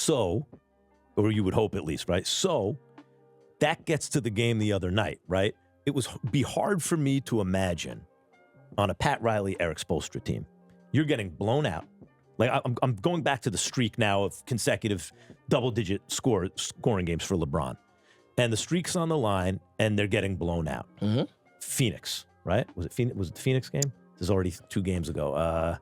So, or you would hope at least, right? So that gets to the game the other night, right? It would be hard for me to imagine on a Pat Riley, Eric Spoelstra team, you're getting blown out. Like I'm going back to the streak now of consecutive double-digit scoring games for LeBron. And the streak's on the line, and they're getting blown out. Mm-hmm. Phoenix, right? Was it the Phoenix game? This is already 2 games ago.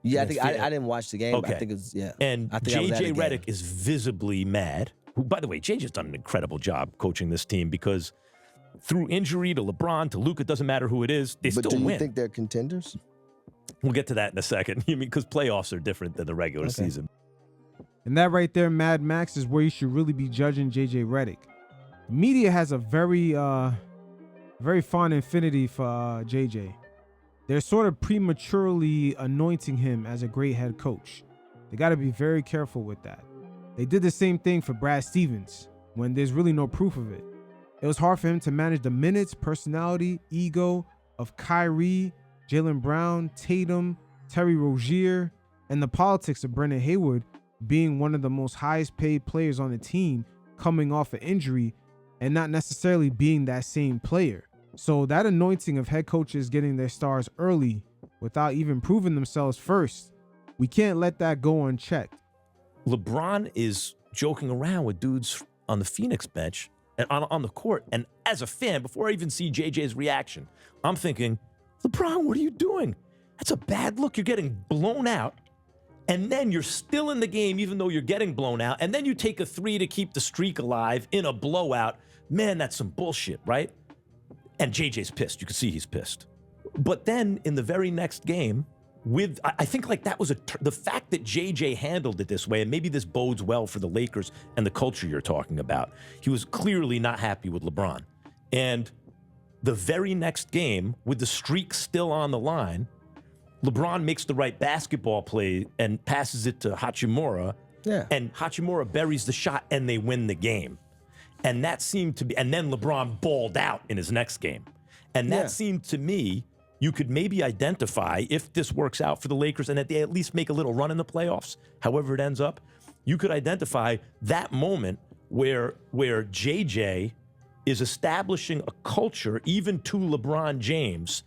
Yeah, I think I didn't watch the game. Okay. I think it was, yeah. And JJ Redick is visibly mad. Who, by the way, JJ's done an incredible job coaching this team because through injury to LeBron, to Luka, doesn't matter who it is, they still win. But do you think they're contenders? We'll get to that in a second. You mean because playoffs are different than the regular season. And that right there, Mad Max, is where you should really be judging JJ Redick. The media has a very fond affinity for JJ. They're sort of prematurely anointing him as a great head coach. They got to be very careful with that. They did the same thing for Brad Stevens when there's really no proof of it. It was hard for him to manage the minutes, personality, ego of Kyrie, Jaylen Brown, Tatum, Terry Rozier, and the politics of Brendan Haywood being one of the most highest paid players on the team coming off an injury and not necessarily being that same player. So that anointing of head coaches getting their stars early without even proving themselves first, we can't let that go unchecked. LeBron is joking around with dudes on the Phoenix bench and on the court. And as a fan, before I even see JJ's reaction, I'm thinking, LeBron, what are you doing? That's a bad look. You're getting blown out. And then you're still in the game, even though you're getting blown out. And then you take a 3 to keep the streak alive in a blowout. Man, that's some bullshit, right? And JJ's pissed. You can see he's pissed. But then in the very next game, I think like that was the fact that JJ handled it this way, and maybe this bodes well for the Lakers and the culture you're talking about. He was clearly not happy with LeBron. And the very next game, with the streak still on the line, LeBron makes the right basketball play and passes it to Hachimura. Yeah. And Hachimura buries the shot and they win the game. And that seemed to be, and then LeBron balled out in his next game. And that seemed to me, you could maybe identify, if this works out for the Lakers and that they at least make a little run in the playoffs, however it ends up, you could identify that moment where JJ is establishing a culture even to LeBron James,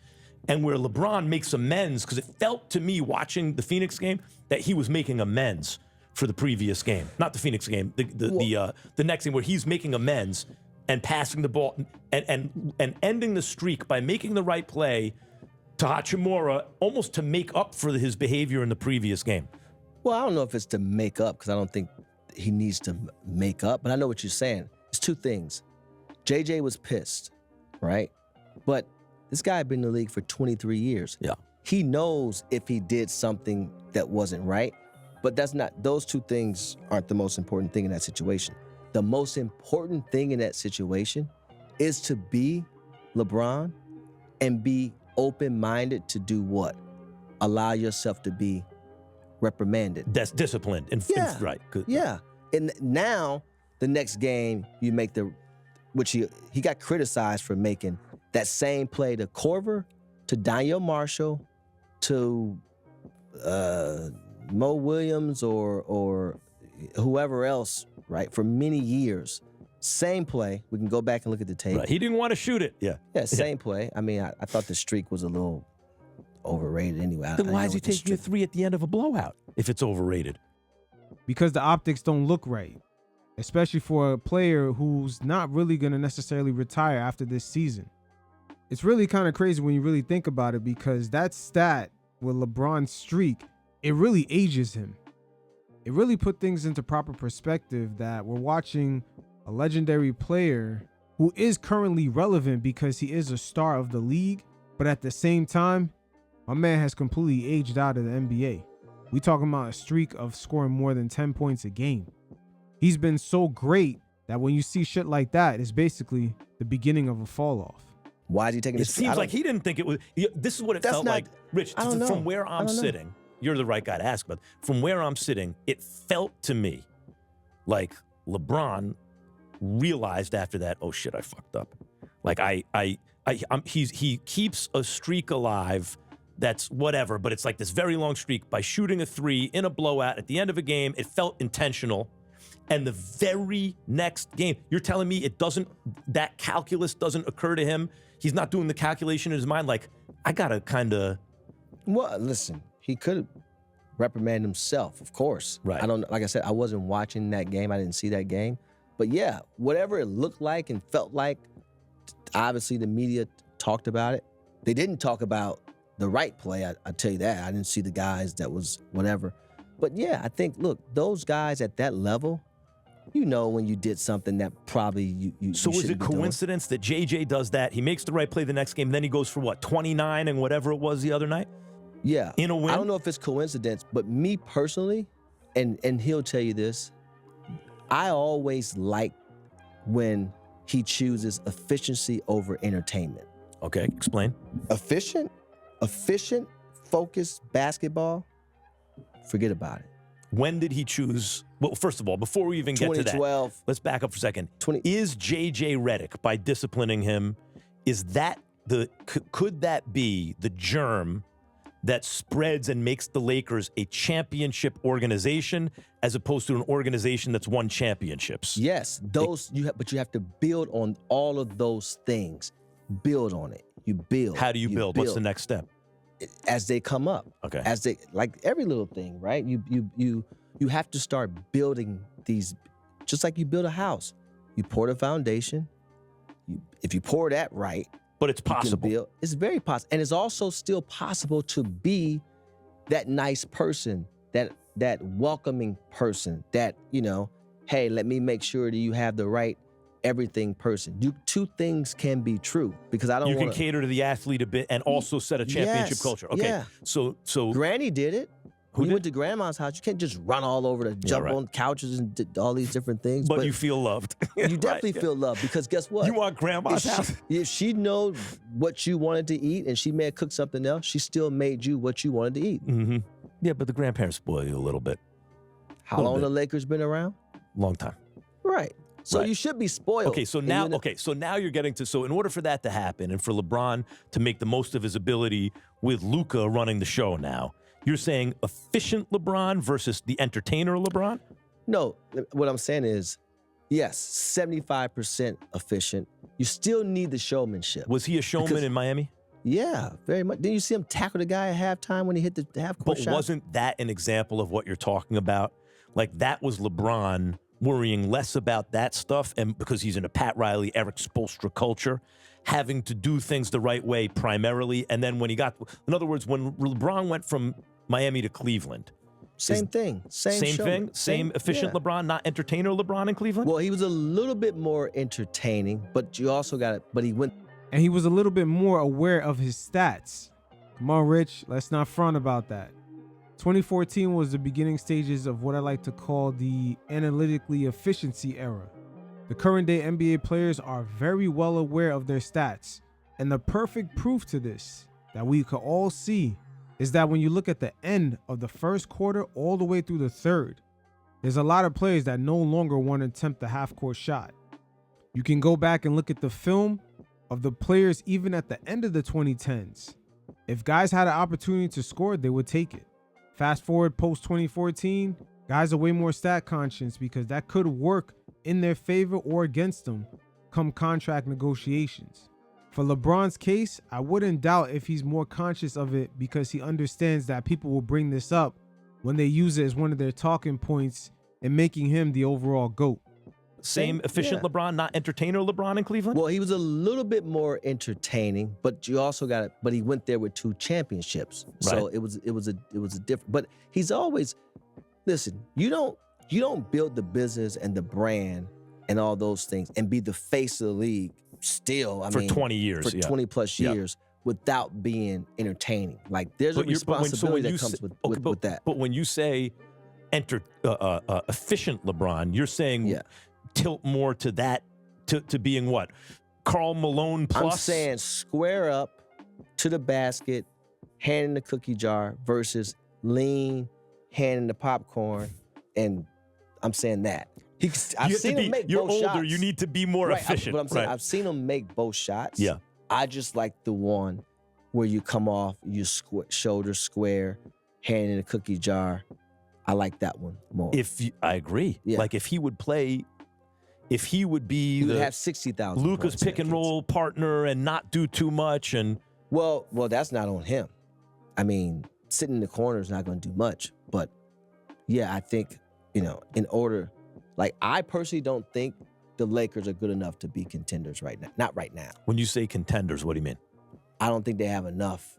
and where LeBron makes amends, because it felt to me watching the Phoenix game that he was making amends for the previous game. Not the Phoenix game, the next game, where he's making amends and passing the ball and ending the streak by making the right play to Hachimura, almost to make up for his behavior in the previous game. Well, I don't know if it's to make up, because I don't think he needs to make up, but I know what you're saying. It's 2 things. JJ was pissed, right? But this guy had been in the league for 23 years. Yeah. He knows if he did something that wasn't right, but those 2 things aren't the most important thing in that situation. The most important thing in that situation is to be LeBron and be open-minded to do what? Allow yourself to be reprimanded. That's disciplined. Right. Good. Yeah. And now, the next game, you make which he got criticized for making that same play to Korver, to Daniel Marshall, to Mo Williams or whoever else, right, for many years. Same play. We can go back and look at the tape. Right. He didn't want to shoot it. Yeah. Yeah, same play. I mean, I thought the streak was a little overrated anyway. Then why is he taking a 3 at the end of a blowout if it's overrated? Because the optics don't look right, especially for a player who's not really going to necessarily retire after this season. It's really kind of crazy when you really think about it, because that stat with LeBron's streak, it really ages him. It really put things into proper perspective that we're watching a legendary player who is currently relevant because he is a star of the league, but at the same time, my man has completely aged out of the NBA. We talking about a streak of scoring more than 10 points a game. He's been so great that when you see shit like that, it's basically the beginning of a fall off. Why is he taking it? It seems like he didn't think it was. This is what it felt like. Rich, from where I'm sitting, you're the right guy to ask, but from where I'm sitting, it felt to me like LeBron realized after that, oh shit, I fucked up. Like he keeps a streak alive that's whatever, but it's like this very long streak by shooting a 3 in a blowout at the end of a game. It felt intentional. And the very next game, you're telling me that calculus doesn't occur to him? He's not doing the calculation in his mind like, I got to kind of... Well, listen, he could reprimand himself, of course. Right. I don't, like I said, I wasn't watching that game. I didn't see that game. But yeah, whatever it looked like and felt like, obviously the media talked about it. They didn't talk about the right play, I tell you that. I didn't see the guys that was whatever. But yeah, I think, look, those guys at that level, you know when you did something that probably you So is it coincidence that JJ does that? He makes the right play the next game, then he goes for what, 29 and whatever it was the other night? Yeah. In a win? I don't know if it's coincidence, but me personally, and he'll tell you this, I always like when he chooses efficiency over entertainment. Okay, explain. Efficient, focused basketball, forget about it. When did he choose? Well, first of all, before we even get to that, 2012. let's back up for a second. Is JJ Redick, by disciplining him, could that be the germ that spreads and makes the Lakers a championship organization as opposed to an organization that's won championships? Yes, but you have to build on all of those things. Build on it. You build. How do you build? What's the next step? As they come up. Okay. As they, like every little thing, right? You have to start building these, just like you build a house. You pour the foundation. If you pour that right, but it's possible. It's very possible. And it's also still possible to be that nice person, that welcoming person, that, hey, let me make sure that you have the right everything person. Two things can be true, because I don't want to... You can cater to the athlete a bit and also set a championship culture. Okay, yeah. So Granny did it. Who went to grandma's house, you can't just run all over to jump on couches and all these different things. But you feel loved. You definitely feel loved, because guess what? You want grandma's house. If she knows what you wanted to eat and she may have cooked something else, she still made you what you wanted to eat. Mm-hmm. Yeah, but the grandparents spoil you a little bit. How long the Lakers been around? Long time. Right. So you should be spoiled. Okay, so now you're getting to, so in order for that to happen and for LeBron to make the most of his ability with Luka running the show now, you're saying efficient LeBron versus the entertainer LeBron? No, what I'm saying is, yes, 75% efficient. You still need the showmanship. Was he a showman in Miami? Yeah, very much. Didn't you see him tackle the guy at halftime when he hit the half-court shot? But wasn't that an example of what you're talking about? Like, that was LeBron worrying less about that stuff, and because he's in a Pat Riley, Eric Spoelstra culture, having to do things the right way primarily, and then when he got, in other words, when LeBron went from Miami to Cleveland. Same thing. Same thing? Same efficient LeBron, not entertainer LeBron in Cleveland? Well, he was a little bit more entertaining, but you also got it, but he went. And he was a little bit more aware of his stats. Come on, Rich, let's not front about that. 2014 was the beginning stages of what I like to call the analytically efficiency era. The current day NBA players are very well aware of their stats. And the perfect proof to this that we could all see is that when you look at the end of the first quarter all the way through the third, there's a lot of players that no longer want to attempt the half-court shot. You can go back and look at the film of the players even at the end of the 2010s. If guys had an opportunity to score, they would take it. Fast forward post 2014, guys are way more stat conscious because that could work in their favor or against them come contract negotiations. For LeBron's case, I wouldn't doubt if he's more conscious of it because he understands that people will bring this up when they use it as one of their talking points and making him the overall GOAT. Same efficient LeBron, not entertainer LeBron in Cleveland? Well, he was a little bit more entertaining, but you also got it. But he went there with 2 championships, so it was a different. But he's always, listen. You don't build the business and the brand and all those things and be the face of the league still. For 20 years, for 20 plus years without being entertaining. Like there's a responsibility that comes with that. But when you say efficient LeBron, you're saying tilt more to that, to being what? Karl Malone plus? I'm saying square up to the basket, hand in the cookie jar versus lean, hand in the popcorn, and I'm saying that. I've seen him make both shots. You're older, you need to be more efficient. But I'm saying I've seen him make both shots. Yeah. I just like the one where you come off, you shoulder square, hand in the cookie jar, I like that one more. I agree. Yeah. Like if he would play, if he would be you would the have 60,000 Luka's points in pick that and case. roll partner and not do too much, and Well, that's not on him. I mean, sitting in the corner is not going to do much. But yeah, I think, in order, like I personally don't think the Lakers are good enough to be contenders right now. Not right now. when you say contenders, what do you mean? I don't think they have enough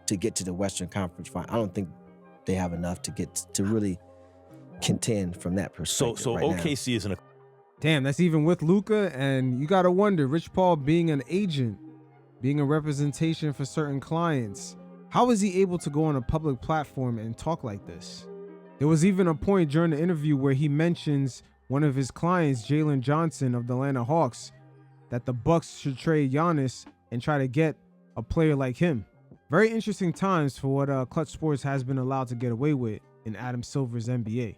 to get to the Western Conference final. I don't think they have enough to get to really contend from that perspective. So right now. OKC isn't a Damn, that's even with Luka, and you gotta wonder, Rich Paul being an agent, being a representation for certain clients, how is he able to go on a public platform and talk like this? There was even a point during the interview where he mentions one of his clients, Jalen Johnson of the Atlanta Hawks, that the Bucks should trade Giannis and try to get a player like him. Very interesting times for what Clutch Sports has been allowed to get away with in Adam Silver's NBA.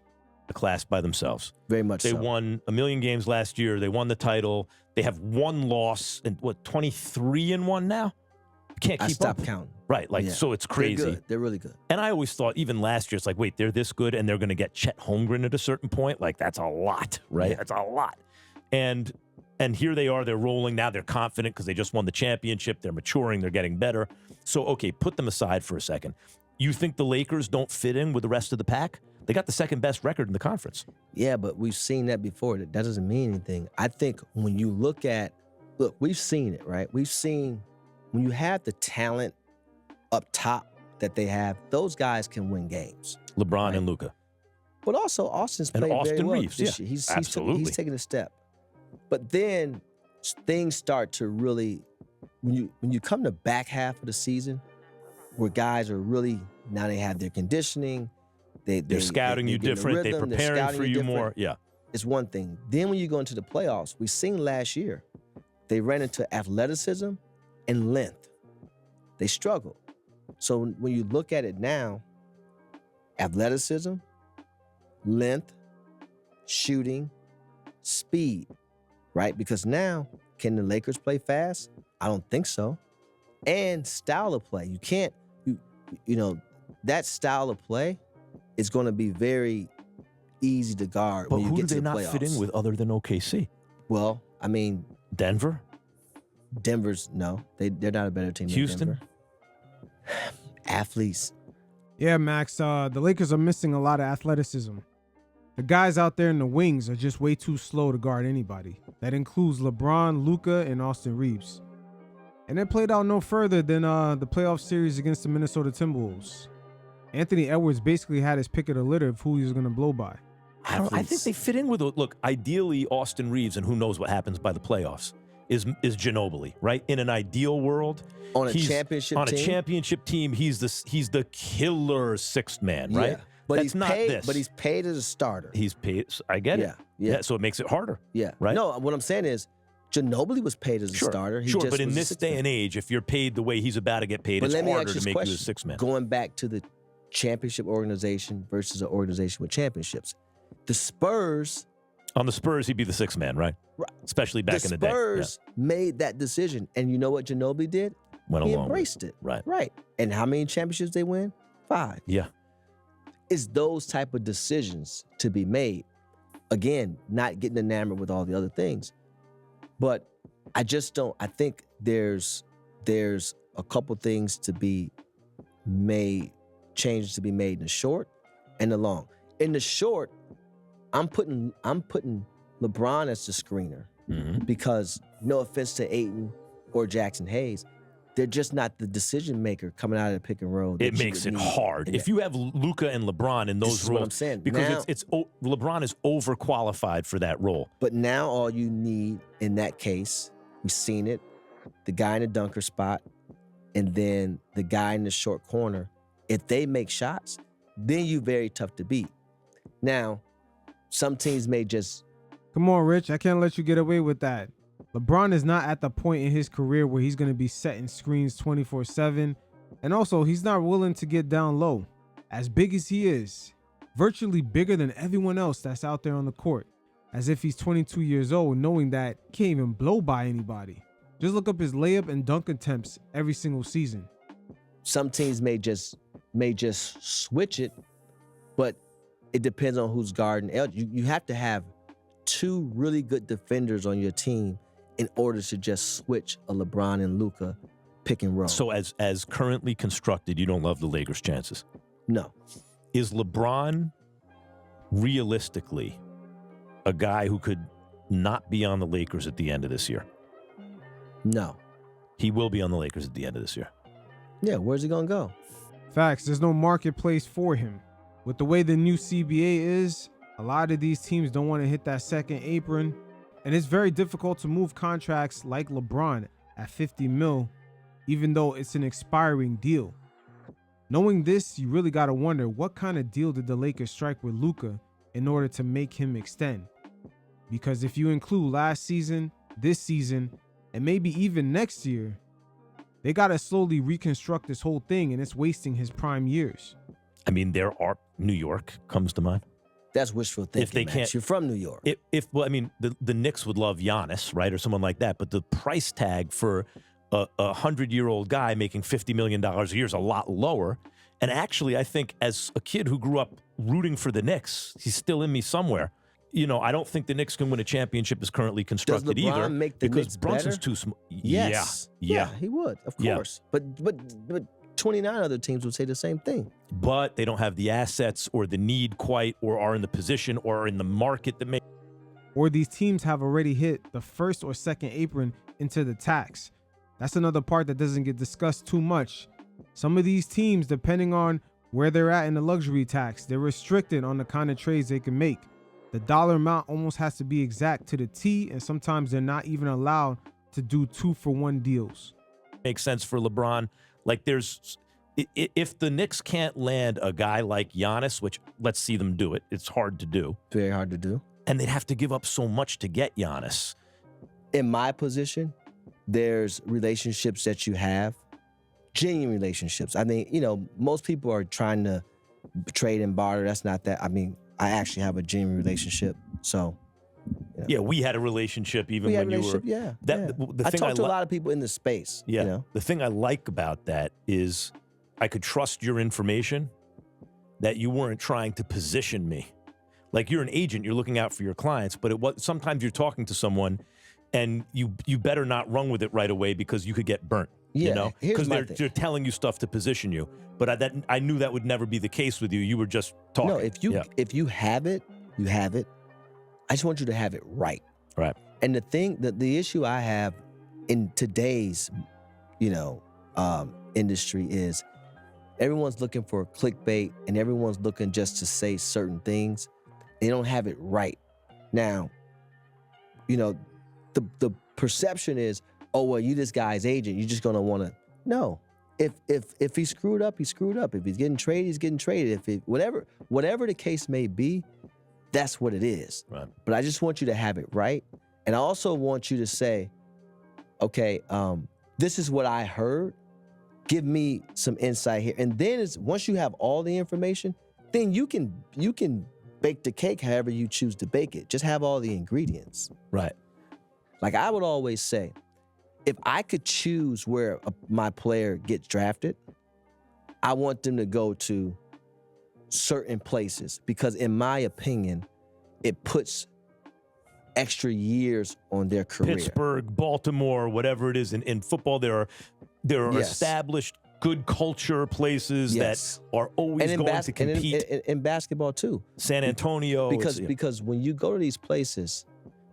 class by themselves. Very much They so. won 1,000,000 games last year. They won the title. They have one loss and 23-1 now? Can't I keep stopped up. counting. Right, like Yeah. so it's crazy. They're good. They're really good. And I always thought, even last year, it's like, wait, they're this good and they're going to get Chet Holmgren at a certain point? Like, that's a lot, right? Yeah. That's a lot. And here they are, they're rolling. Now they're confident because they just won the championship. They're maturing. They're getting better. So, okay, put them aside for a second. You think the Lakers don't fit in with the rest of the pack? They got the second best record in the conference. Yeah, but we've seen that before. That doesn't mean anything. I think when you look, we've seen it, right? We've seen when you have the talent up top that they have, those guys can win games. LeBron Right. and Luka. But also, Austin's And played Austin very well Reeves, this yeah, year. He's absolutely. taking a step. But then things start to really, when you come to back half of the season, where guys are really, now they have their conditioning, They're scouting you getting the different. They're rhythm, preparing scouting for you different. more. Yeah. It's one thing. Then when you go into the playoffs, we seen last year, they ran into athleticism and length. They struggled. So when you look at it now, athleticism, length, shooting, speed, right? Because now, can the Lakers play fast? I don't think so. And style of play. You can't, that style of play is going to be very easy to guard But when you who get do to they the not playoffs. fit in with other than OKC? Well, I mean, Denver? Denver's, no. They're not a better team than Houston? Denver. Athletes. Yeah, Max, the Lakers are missing a lot of athleticism. The guys out there in the wings are just way too slow to guard anybody. That includes LeBron, Luka, and Austin Reeves. And it played out no further than the playoff series against the Minnesota Timberwolves. Anthony Edwards basically had his pick of the litter of who he was going to blow by. I think they fit in with it. Look, ideally, Austin Reeves, and who knows what happens by the playoffs, is Ginobili, right? In an ideal world, On a he's- championship on team? a championship team, he's the killer sixth man, right? Yeah. But That's he's not paid, this. But he's paid as a starter. He's paid. I get it. Yeah. So it makes it harder. Yeah. Right? No, what I'm saying is Ginobili was paid as a Sure, starter. He sure. just But in was a this sixth day man. and age, if you're paid the way he's about to get paid, But it's let me harder ask you to this make you a question. sixth man. Going back to the championship organization versus an organization with championships. The Spurs, On the Spurs, he'd be the sixth man, right? Right. Especially back in the day. Spurs made that decision. And you know what Ginobili did? Went He along with embraced it. Right. Right. And how many championships they win? 5. Yeah. It's those type of decisions to be made. Again, not getting enamored with all the other things. But I think there's a couple things to be made, changes to be made in the short and the long. In the short, I'm putting LeBron as the screener Mhm. because no offense to Ayton or Jackson Hayes, they're just not the decision maker coming out of the pick and roll. that It you makes would it need. hard. If you have Luka and LeBron in This those is what I'm roles, saying. because Now- LeBron is overqualified for that role. But now all you need in that case, we've seen it, the guy in the dunker spot, and then the guy in the short corner. If they make shots, then you're very tough to beat. Now, some teams may just Come on, Rich. I can't let you get away with that. LeBron is not at the point in his career where he's going to be setting screens 24/7. And also, he's not willing to get down low. As big as he is, virtually bigger than everyone else that's out there on the court. As if he's 22 years old, knowing that he can't even blow by anybody. Just look up his layup and dunk attempts every single season. some teams may just switch it, but it depends on who's guarding. You have to have two really good defenders on your team in order to just switch a LeBron and Luka pick and roll. So as currently constructed, you don't love the Lakers' chances. No. Is LeBron realistically a guy who could not be on the Lakers at the end of this year? No. He will be on the Lakers at the end of this year. Yeah, where's he going to go? Facts. There's no marketplace for him. With the way the new CBA is, a lot of these teams don't want to hit that second apron. And it's very difficult to move contracts like LeBron at 50 mil, even though it's an expiring deal. Knowing this, you really got to wonder what kind of deal did the Lakers strike with Luka in order to make him extend? Because if you include last season, this season, and maybe even next year, they got to slowly reconstruct this whole thing, and it's wasting his prime years. I mean, there are New York comes to mind. That's wishful thinking. If they Max. can't, You're from New York. Well, I mean, the Knicks would love Giannis, right, or someone like that. But the price tag for a 100-year-old guy making $50 million a year is a lot lower. And actually, I think as a kid who grew up rooting for the Knicks, he's still in me somewhere. You know, I don't think the Knicks can win a championship as currently constructed Does LeBron either. make the because Knicks Brunson's better? too small. Yes. Yeah. He would, of Yeah. course. But 29 other teams would say the same thing. But they don't have the assets or the need quite, or are in the position or are in the market that make. Or these teams have already hit the first or second apron into the tax. That's another part that doesn't get discussed too much. Some of these teams, depending on where they're at in the luxury tax, they're restricted on the kind of trades they can make. The dollar amount almost has to be exact to the T, and sometimes they're not even allowed to do 2-for-1 deals. Makes sense for LeBron. Like if the Knicks can't land a guy like Giannis, which let's see them do it. It's hard to do. Very hard to do. And they'd have to give up so much to get Giannis. In my position, there's relationships that you have, genuine relationships. I mean, most people are trying to trade and barter. That's not that. I mean, I actually have a genuine relationship. So, Yeah, we had a relationship even when you were. Yeah. The I thing talk to a lot of people in the space. Yeah. The thing I like about that is I could trust your information, that you weren't trying to position me. Like you're an agent, you're looking out for your clients, but sometimes you're talking to someone and you better not run with it right away because you could get burnt. Yeah, Because they're telling you stuff to position you. But I knew that would never be the case with you. You were just talking. No, if you have it, you have it. I just want you to have it right. Right. And the issue I have in today's, industry is everyone's looking for clickbait and everyone's looking just to say certain things. They don't have it right. Now, the perception is, oh, well, you this guy's agent. You're just gonna want to. No. If he screwed up, he screwed up. If he's getting traded, he's getting traded. Whatever the case may be, that's what it is. Right. But I just want you to have it right. And I also want you to say, okay, this is what I heard. Give me some insight here. And then once you have all the information, then you can bake the cake however you choose to bake it. Just have all the ingredients. Right. Like I would always say, if I could choose where my player gets drafted, I want them to go to certain places because in my opinion, it puts extra years on their career. Pittsburgh, Baltimore, whatever it is. In football, there are Yes. established good culture places Yes. that are always going to compete. And in basketball too. San Antonio. Because when you go to these places,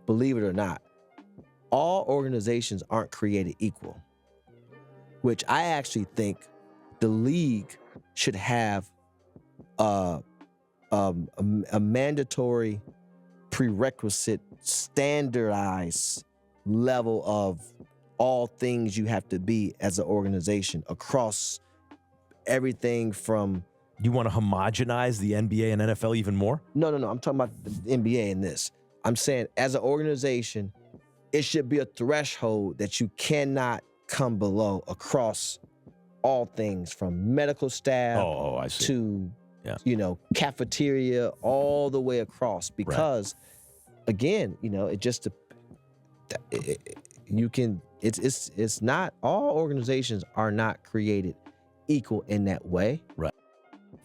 believe it or not, all organizations aren't created equal, which I actually think the league should have a mandatory prerequisite standardized level of all things you have to be as an organization across everything from. You want to homogenize the NBA and NFL even more? No. I'm talking about the NBA in this. I'm saying as an organization, it should be a threshold that you cannot come below across all things from medical staff I see. to, Yeah. cafeteria, all the way across. Because, again, it just you can. It's not all organizations are not created equal in that way. Right.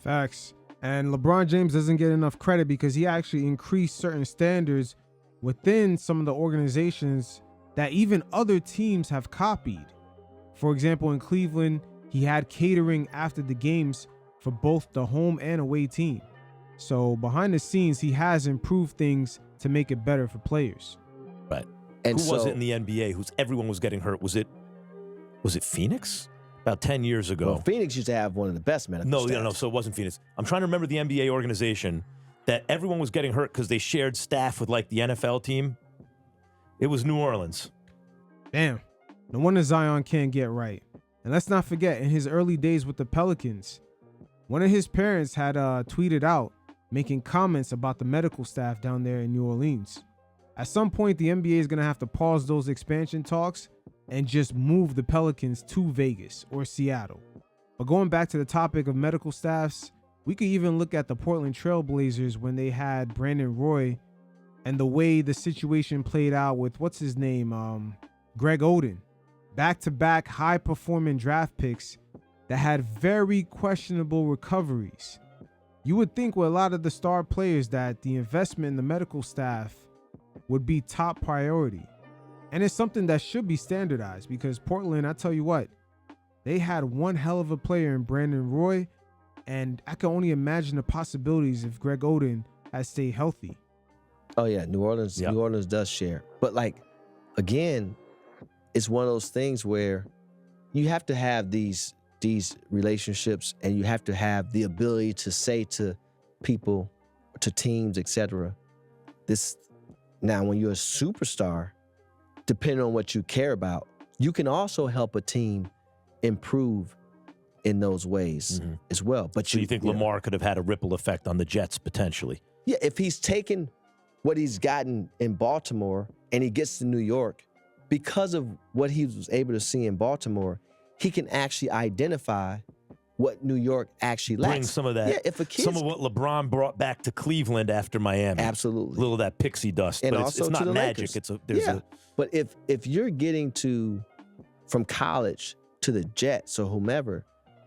Facts. And LeBron James doesn't get enough credit because he actually increased certain standards within some of the organizations that even other teams have copied. For example, in Cleveland, he had catering after the games for both the home and away team. So behind the scenes, he has improved things to make it better for players. Right. And Who was it in the NBA everyone was getting hurt? Was it Phoenix? About 10 years ago. Well, Phoenix used to have one of the best medical No, staffs. no, so it wasn't Phoenix. I'm trying to remember the NBA organization that everyone was getting hurt because they shared staff with like the NFL team. It was New Orleans. Damn. No wonder Zion can't get right. And let's not forget, in his early days with the Pelicans, one of his parents had tweeted out making comments about the medical staff down there in New Orleans. At some point, the NBA is going to have to pause those expansion talks and just move the Pelicans to Vegas or Seattle. But going back to the topic of medical staffs, we could even look at the Portland Trail Blazers when they had Brandon Roy and the way the situation played out with, what's his name, Greg Oden. Back-to-back high-performing draft picks that had very questionable recoveries. You would think with a lot of the star players that the investment in the medical staff would be top priority. And it's something that should be standardized because Portland, I tell you what, they had one hell of a player in Brandon Roy, and I can only imagine the possibilities if Greg Oden has stayed healthy. Oh yeah, New Orleans. Yep. New Orleans does share, but like, again, it's one of those things where you have to have these relationships, and you have to have the ability to say to people, to teams, etc. This now, when you're a superstar, depending on what you care about, you can also help a team improve in those ways as well. But So you think Lamar could have had a ripple effect on the Jets potentially? Yeah, if he's taken what he's gotten in Baltimore and he gets to New York, because of what he was able to see in Baltimore, he can actually identify what New York actually lacks. Bring some of that. Yeah, if a kid, some of what LeBron brought back to Cleveland after Miami. absolutely, A little of that pixie dust. And but also it's to not the magic. Lakers. But if you're getting from college to the Jets or whomever,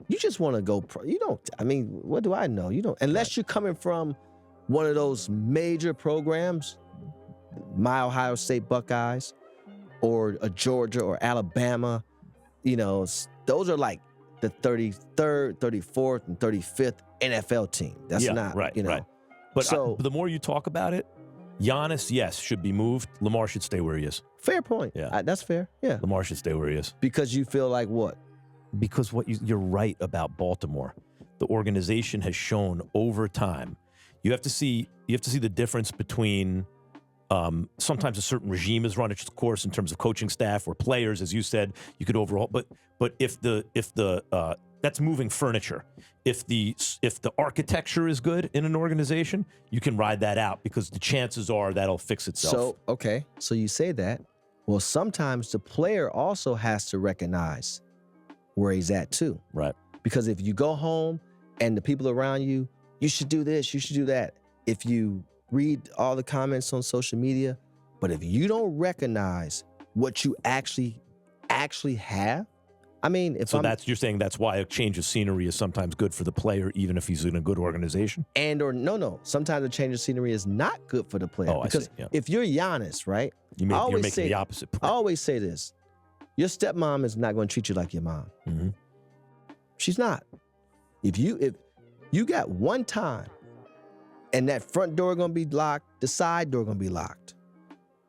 you just want to go pro. You don't. I mean, what do I know? You don't, unless you're coming from one of those major programs, my Ohio State Buckeyes, or a Georgia or Alabama. You know, those are like the 33rd, 34th, and 35th NFL team. That's not right, you know. right. But So the more you talk about it, Giannis, yes, should be moved. Lamar should stay where he is. fair point. Yeah. That's fair. Yeah, Lamar should stay where he is. because you feel like what? Because you're right about Baltimore. The organization has shown over time. You have to see the difference between sometimes a certain regime is run its course in terms of coaching staff or players, as you said, you could overhaul. But if the that's moving furniture. If the architecture is good in an organization, you can ride that out because the chances are that'll fix itself. So okay, so you say that. Well, sometimes the player also has to recognize where he's at too. Right. Because if you go home and the people around you, you should do this, you should do that. If you read all the comments on social media, but if you don't recognize what you actually have, I mean, you're saying that's why a change of scenery is sometimes good for the player, even if he's in a good organization? Sometimes a change of scenery is not good for the player. Oh, because I see. Yeah. if you're Giannis, right? You're making the opposite point. I always say this. Your stepmom is not going to treat you like your mom. Mm-hmm. She's not. If you got one time and that front door going to be locked, the side door going to be locked.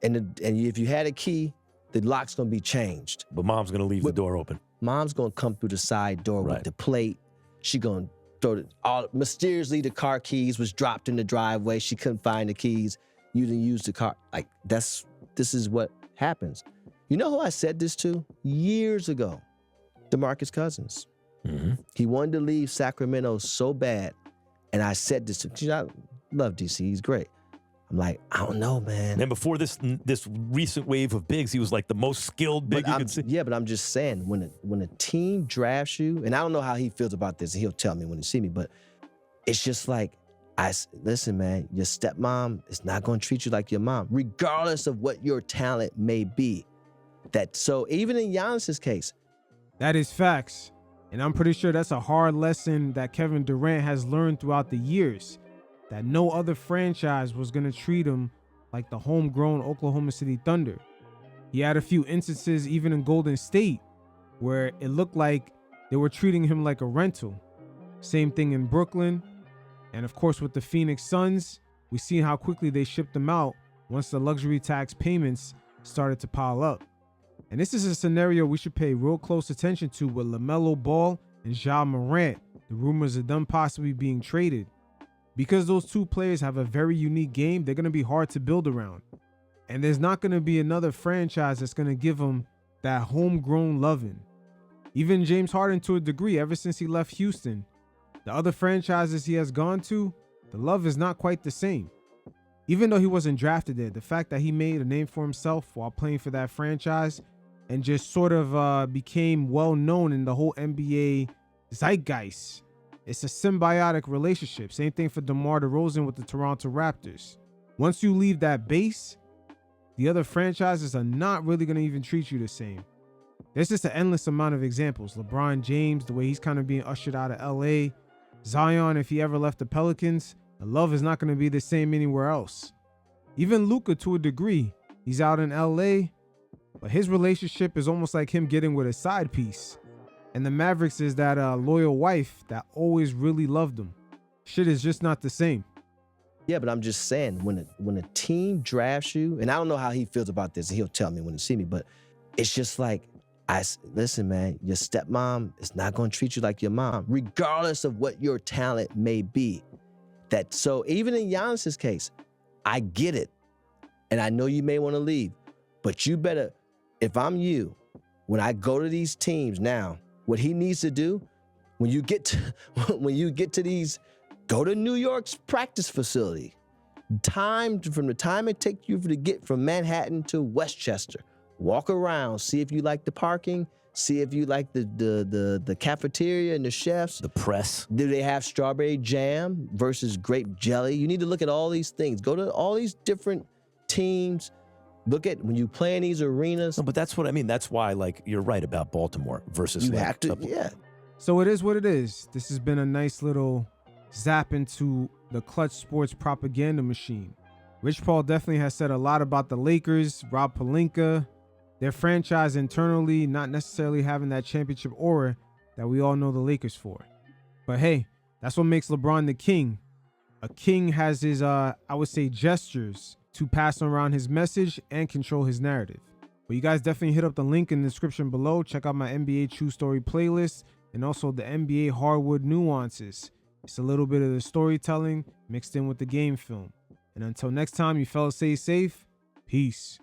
And if you had a key, the lock's going to be changed. But mom's going to leave the door open. Mom's going to come through the side door Right. with the plate. She going to throw mysteriously the car keys was dropped in the driveway. She couldn't find the keys. You didn't use the car. Like this is what happens. You know who I said this to years ago? DeMarcus Cousins. Mm-hmm. He wanted to leave Sacramento so bad. And I said this to him. I love DC. He's great. I'm like, I don't know, man. And before this recent wave of bigs, he was like the most skilled big you could see. Yeah, but I'm just saying, when a team drafts you, and I don't know how he feels about this, he'll tell me when he see me, but it's just like, listen, man, your stepmom is not going to treat you like your mom, regardless of what your talent may be. So even in Giannis's case. That is facts. And I'm pretty sure that's a hard lesson that Kevin Durant has learned throughout the years, that no other franchise was going to treat him like the homegrown Oklahoma City Thunder. He had a few instances even in Golden State where it looked like they were treating him like a rental. Same thing in Brooklyn. And of course with the Phoenix Suns, we see how quickly they shipped him out once the luxury tax payments started to pile up. And this is a scenario we should pay real close attention to with LaMelo Ball and Ja Morant, the rumors of them possibly being traded. Because those two players have a very unique game, they're going to be hard to build around. And there's not going to be another franchise that's going to give them that homegrown loving. Even James Harden, to a degree, ever since he left Houston, the other franchises he has gone to, the love is not quite the same. Even though he wasn't drafted there, the fact that he made a name for himself while playing for that franchise and just sort of became well known in the whole NBA zeitgeist. It's a symbiotic relationship. Same thing for DeMar DeRozan with the Toronto Raptors. Once you leave that base, the other franchises are not really going to even treat you the same. There's just an endless amount of examples. LeBron James, the way he's kind of being ushered out of LA. Zion, if he ever left the Pelicans, the love is not going to be the same anywhere else. Even Luka, to a degree, he's out in LA, but his relationship is almost like him getting with a side piece. And the Mavericks is that loyal wife that always really loved him. Shit is just not the same. Yeah, but I'm just saying, when a team drafts you, and I don't know how he feels about this, and he'll tell me when he see me, but it's just like, listen, man, your stepmom is not going to treat you like your mom, regardless of what your talent may be. So even in Giannis's case, I get it, and I know you may want to leave, but you better, if I'm you, when I go to these teams now, what he needs to do, when you get to these, go to New York's practice facility. From the time it takes you to get from Manhattan to Westchester, walk around, see if you like the parking, see if you like the cafeteria and the chefs. The press. Do they have strawberry jam versus grape jelly? You need to look at all these things. Go to all these different teams. Look at when you play in these arenas. No, but that's what I mean. That's why, like, you're right about Baltimore versus You have to, yeah. So it is what it is. This has been a nice little zap into the Clutch Sports propaganda machine. Rich Paul definitely has said a lot about the Lakers, Rob Pelinka, their franchise internally not necessarily having that championship aura that we all know the Lakers for. But hey, that's what makes LeBron the king. A king has his, I would say, gestures to pass around his message and control his narrative. But you guys definitely hit up the link in the description below. Check out my NBA True Story playlist and also the NBA Hardwood Nuances. It's a little bit of the storytelling mixed in with the game film. And until next time, you fellas stay safe. Peace.